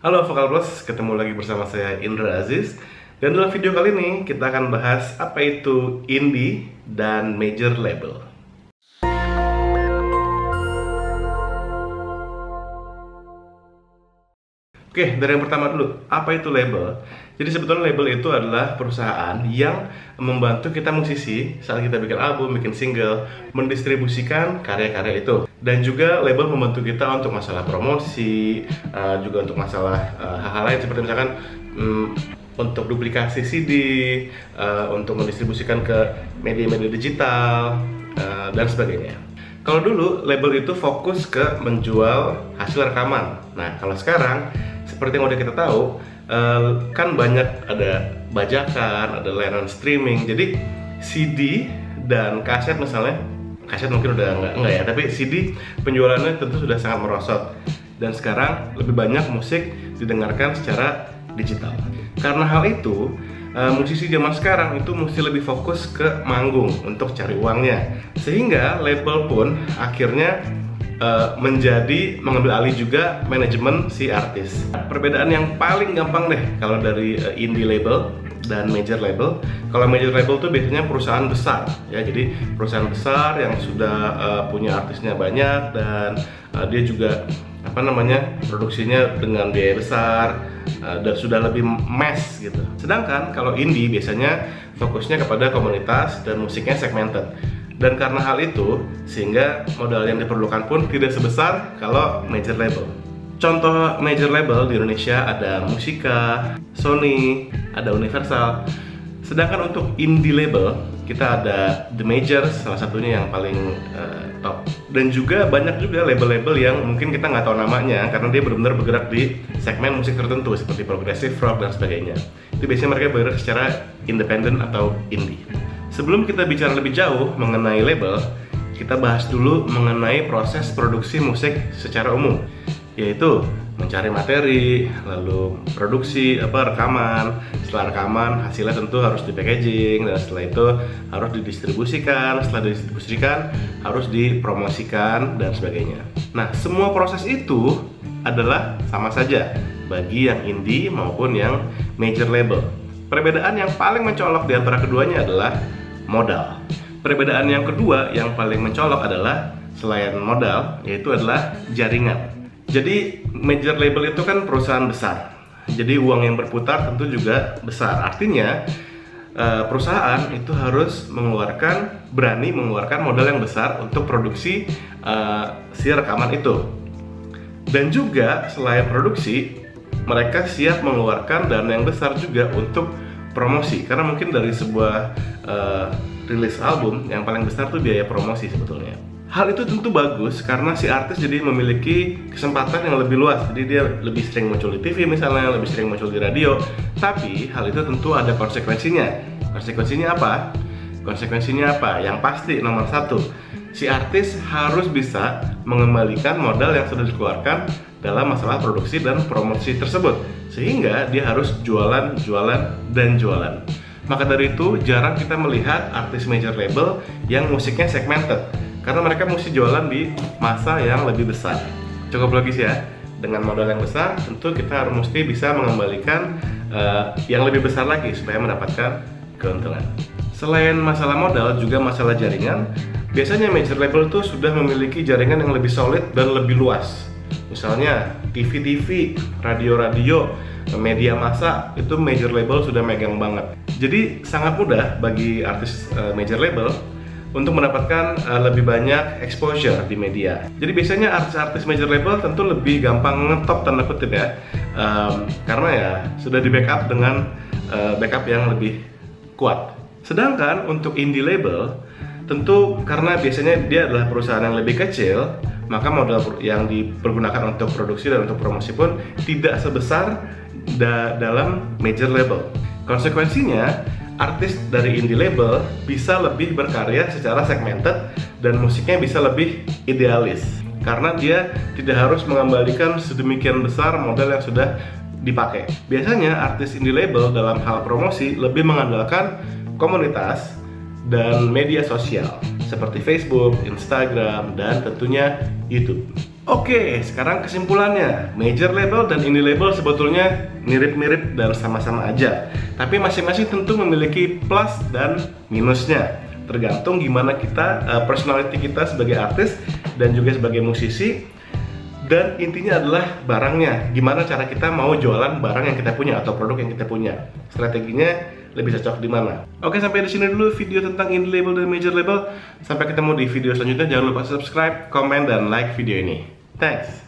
Halo Vokal Plus, ketemu lagi bersama saya Indra Aziz. Dan dalam video kali ini kita akan bahas apa itu indie dan major label. Oke, dari yang pertama dulu, apa itu label? Jadi sebetulnya label itu adalah perusahaan yang membantu kita musisi saat kita bikin album, bikin single, mendistribusikan karya-karya itu. Dan juga label membantu kita untuk masalah promosi, juga untuk masalah hal-hal lain seperti misalkan untuk duplikasi CD, untuk mendistribusikan ke media-media digital, dan sebagainya. Kalau dulu label itu fokus ke menjual hasil rekaman. Nah, kalau sekarang seperti yang udah kita tahu, kan banyak ada bajakan, ada layanan streaming. Jadi CD dan kaset misalnya, kaset mungkin udah enggak ya, tapi CD penjualannya tentu sudah sangat merosot. Dan sekarang lebih banyak musik didengarkan secara digital. Karena hal itu, musisi zaman sekarang itu mesti lebih fokus ke manggung untuk cari uangnya. Sehingga label pun akhirnya mengambil alih juga manajemen si artis. Perbedaan yang paling gampang deh kalau dari indie label dan major label. Kalau major label tuh biasanya perusahaan besar ya, jadi perusahaan besar yang sudah punya artisnya banyak dan dia juga produksinya dengan biaya besar dan sudah lebih mass gitu. Sedangkan kalau indie biasanya fokusnya kepada komunitas dan musiknya segmented. Dan karena hal itu, sehingga modal yang diperlukan pun tidak sebesar kalau major label. Contoh major label di Indonesia ada Musika, Sony, ada Universal. Sedangkan untuk indie label, kita ada The Majors, salah satunya yang paling top. Dan juga banyak juga label-label yang mungkin kita nggak tahu namanya, karena dia benar-benar bergerak di segmen musik tertentu, seperti progressive rock dan sebagainya. Itu biasanya mereka bergerak secara independen atau indie. Sebelum kita bicara lebih jauh mengenai label, kita bahas dulu mengenai proses produksi musik secara umum, yaitu mencari materi, lalu produksi rekaman. Setelah rekaman, hasilnya tentu harus di packaging, dan setelah itu harus didistribusikan. Setelah didistribusikan, harus dipromosikan dan sebagainya. Nah, semua proses itu adalah sama saja bagi yang indie maupun yang major label. Perbedaan yang paling mencolok di antara keduanya adalah modal. Perbedaan yang kedua yang paling mencolok adalah selain modal, yaitu adalah jaringan. Jadi major label itu kan perusahaan besar. Jadi uang yang berputar tentu juga besar. Artinya perusahaan itu harus berani mengeluarkan modal yang besar untuk produksi si rekaman itu. Dan juga selain produksi, mereka siap mengeluarkan dana yang besar juga untuk promosi, karena mungkin dari sebuah rilis album yang paling besar tuh biaya promosi sebetulnya. Hal itu tentu bagus karena si artis jadi memiliki kesempatan yang lebih luas. Jadi dia lebih sering muncul di TV misalnya, lebih sering muncul di radio. Tapi hal itu tentu ada konsekuensinya. Konsekuensinya apa? Yang pasti nomor satu, si artis harus bisa mengembalikan modal yang sudah dikeluarkan dalam masalah produksi dan promosi tersebut, sehingga dia harus jualan. Maka dari itu jarang kita melihat artis major label yang musiknya segmented, karena mereka mesti jualan di masa yang lebih besar. Cukup logis ya, dengan modal yang besar tentu kita harus mesti bisa mengembalikan yang lebih besar lagi supaya mendapatkan keuntungan. Selain masalah modal, juga masalah jaringan. Biasanya major label itu sudah memiliki jaringan yang lebih solid dan lebih luas. Misalnya TV, radio, media massa, itu major label sudah megang banget. Jadi sangat mudah bagi artis major label untuk mendapatkan lebih banyak exposure di media. Jadi biasanya artis-artis major label tentu lebih gampang ngetop tanda kutip ya, karena ya sudah di backup dengan backup yang lebih kuat. Sedangkan untuk indie label, tentu karena biasanya dia adalah perusahaan yang lebih kecil, maka modal yang dipergunakan untuk produksi dan untuk promosi pun tidak sebesar dalam major label. Konsekuensinya, artis dari indie label bisa lebih berkarya secara segmented dan musiknya bisa lebih idealis, karena dia tidak harus mengembalikan sedemikian besar modal yang sudah dipakai. Biasanya artis indie label dalam hal promosi lebih mengandalkan komunitas dan media sosial seperti Facebook, Instagram, dan tentunya YouTube. Oke, sekarang kesimpulannya, major label dan indie label sebetulnya mirip-mirip dan sama-sama aja. Tapi masing-masing tentu memiliki plus dan minusnya. Tergantung gimana kita, personality kita sebagai artis dan juga sebagai musisi. Dan intinya adalah barangnya, gimana cara kita mau jualan barang yang kita punya atau produk yang kita punya. Strateginya lebih cocok di mana. Oke, sampai di sini dulu video tentang indie label dan major label. Sampai ketemu di video selanjutnya. Jangan lupa subscribe, komen, dan like video ini. Thanks.